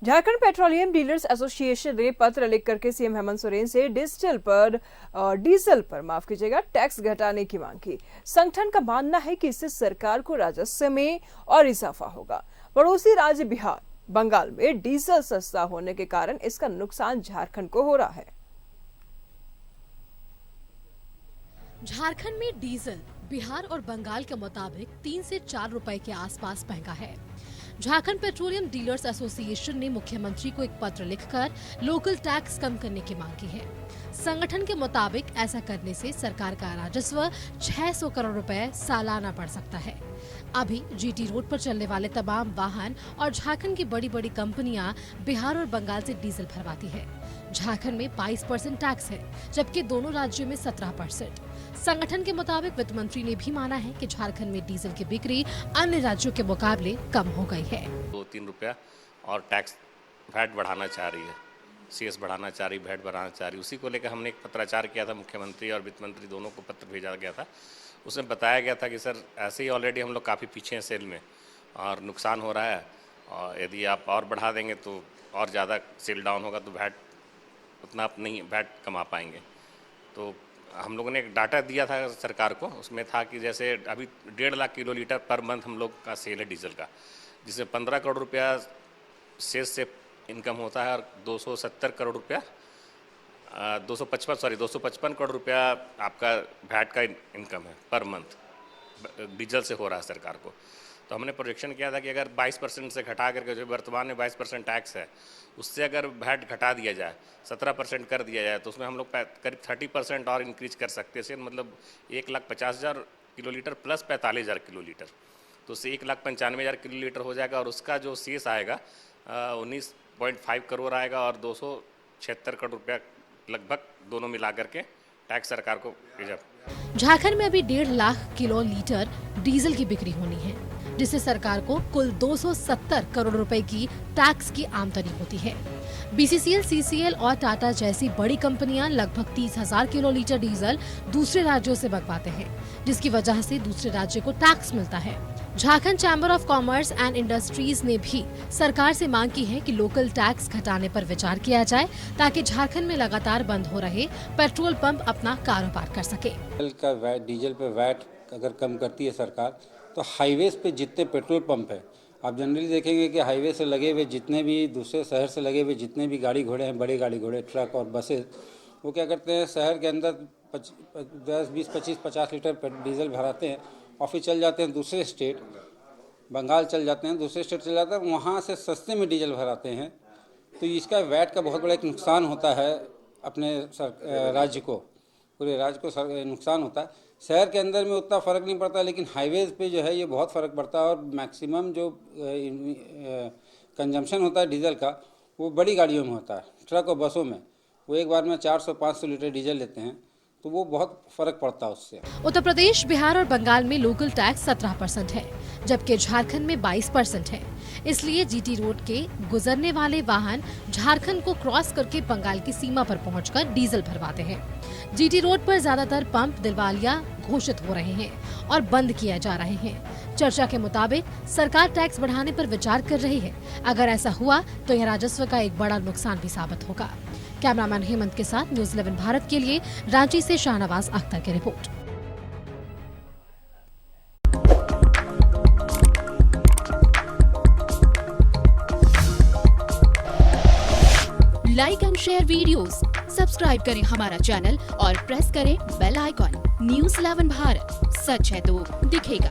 Jharkhand petroleum dealers association ने पत्र लिख करके सीएम हेमंत सोरेन से डीजल पर माफ कीजिएगा टैक्स घटाने की मांग की। संगठन का मानना है कि इससे सरकार को राजस्व में और इजाफा होगा। पड़ोसी राज्य बिहार, बंगाल में डीजल सस्ता होने के कारण इसका नुकसान झारखंड को हो रहा है। झारखंड में डीजल बिहार और बंगाल के मुताबिक 3 से 4 रुपए के आसपास महंगा है। झारखंड पेट्रोलियम डीलर्स एसोसिएशन ने मुख्यमंत्री को एक पत्र लिखकर लोकल टैक्स कम करने की मांग की है। संगठन के मुताबिक ऐसा करने से सरकार का राजस्व 600 करोड़ रुपए सालाना बढ़ सकता है। अभी जीटी रोड पर चलने वाले तमाम वाहन और झारखंड की बड़ी बड़ी कंपनियां बिहार और बंगाल से डीजल भरवाती है। झारखंड में 22% टैक्स है, जबकि दोनों राज्यों में 17%। संगठन के मुताबिक वित्त मंत्री ने भी माना है कि झारखंड में डीजल की बिक्री अन्य राज्यों के मुकाबले कम हो गई है। 2-3 रुपया और टैक्स वैट बढ़ाना चाह रही है, सीएस बढ़ाना चाह रही, वैट बढ़ाना चाह रही। उसी को लेकर हमने एक पत्राचार किया था, मुख्यमंत्री और वित्त मंत्री दोनों को पत्र भेजा गया था। उसमें बताया गया था कि सर ऐसे ही ऑलरेडी हम लोग काफ़ी पीछे हैं सेल में और नुकसान हो रहा है, और यदि आप और बढ़ा देंगे तो और ज़्यादा सेल डाउन होगा, तो वैट उतना आप नहीं वैट कमा पाएंगे। तो हम लोगों ने एक डाटा दिया था सरकार को, उसमें था कि जैसे अभी 1.5 लाख किलोलीटर पर मंथ हम लोग का सेल है डीजल का, जिसमें 15 करोड़ रुपया सेल से इनकम होता है और 270 करोड़ रुपया 255 करोड़ रुपया आपका वैट का इनकम है पर मंथ डीजल से हो रहा है सरकार को। तो हमने प्रोजेक्शन किया था कि अगर 22% से घटा करके, जो वर्तमान में 22% टैक्स है, उससे अगर वैट घटा दिया जाए, 17% कर दिया जाए, तो उसमें हम लोग करीब 30% और इंक्रीज कर सकते हैं। मतलब 1,50,000 किलोलीटर प्लस 45,000 किलोलीटर, तो उससे 1,95,000 किलोलीटर हो जाएगा और उसका जो शेष आएगा 19.5 करोड़ आएगा और 276 करोड़ रुपया लगभग दोनों मिला करके टैक्स सरकार को भेजा। झारखंड में अभी 1.5 लाख किलोलीटर डीजल की बिक्री होनी है, जिससे सरकार को कुल 270 करोड़ रुपए की टैक्स की आमदनी होती है। बीसीसीएल, सीसीएल और टाटा जैसी बड़ी कंपनियां लगभग 30,000 किलोलीटर डीजल दूसरे राज्यों से मंगवाते हैं, जिसकी वजह से दूसरे राज्य को टैक्स मिलता है। Jharkhand chamber of commerce and industries ने भी सरकार से मांग की है कि लोकल टैक्स घटाने पर विचार किया जाए, ताकि झारखंड में लगातार बंद हो रहे पेट्रोल पंप अपना कारोबार कर सके। डीजल पे वैट अगर कम करती है सरकार, तो हाईवेज पे जितने पेट्रोल पंप है, आप जनरली देखेंगे कि हाईवे से लगे हुए जितने भी दूसरे शहर से लगे हुए जितने भी गाड़ी घोड़े हैं, बड़े गाड़ी घोड़े, ट्रक और बसेस, वो क्या करते हैं, शहर के अंदर 10, 20, 25, 50 लीटर डीजल भराते हैं और फिर चल जाते हैं दूसरे स्टेट, बंगाल चल जाते हैं, दूसरे स्टेट चल जाते हैं, वहाँ से सस्ते में डीजल भराते हैं। तो इसका वैट का बहुत बड़ा एक नुकसान होता है अपने राज्य को, पूरे राज्य को नुकसान होता है। शहर के अंदर में उतना फ़र्क नहीं पड़ता, लेकिन हाईवेज़ पे जो है ये बहुत फ़र्क पड़ता है। और मैक्सिमम जो कंजम्पशन होता है डीजल का, वो बड़ी गाड़ियों में होता है, ट्रक और बसों में। वो एक बार में 400-500 लीटर डीजल लेते हैं, तो वो बहुत फर्क पड़ता है उससे। उत्तर प्रदेश, बिहार और बंगाल में लोकल टैक्स 17% है, जबकि झारखंड में 22% है। इसलिए जीटी रोड के गुजरने वाले वाहन झारखंड को क्रॉस करके बंगाल की सीमा पर पहुंचकर डीजल भरवाते हैं। जीटी रोड पर ज्यादातर पंप दिलवालिया घोषित हो रहे हैं और बंद किए जा रहे हैं। चर्चा के मुताबिक सरकार टैक्स बढ़ाने पर विचार कर रही है। अगर ऐसा हुआ तो यह राजस्व का एक बड़ा नुकसान भी साबित होगा। कैमरामैन हेमंत के साथ न्यूज़ 11 भारत के लिए रांची से शाहनवाज अख्तर की report. Like and share videos, subscribe करें हमारा चैनल और प्रेस करें बेल आइकॉन। न्यूज़ 11 भारत, सच है तो दिखेगा।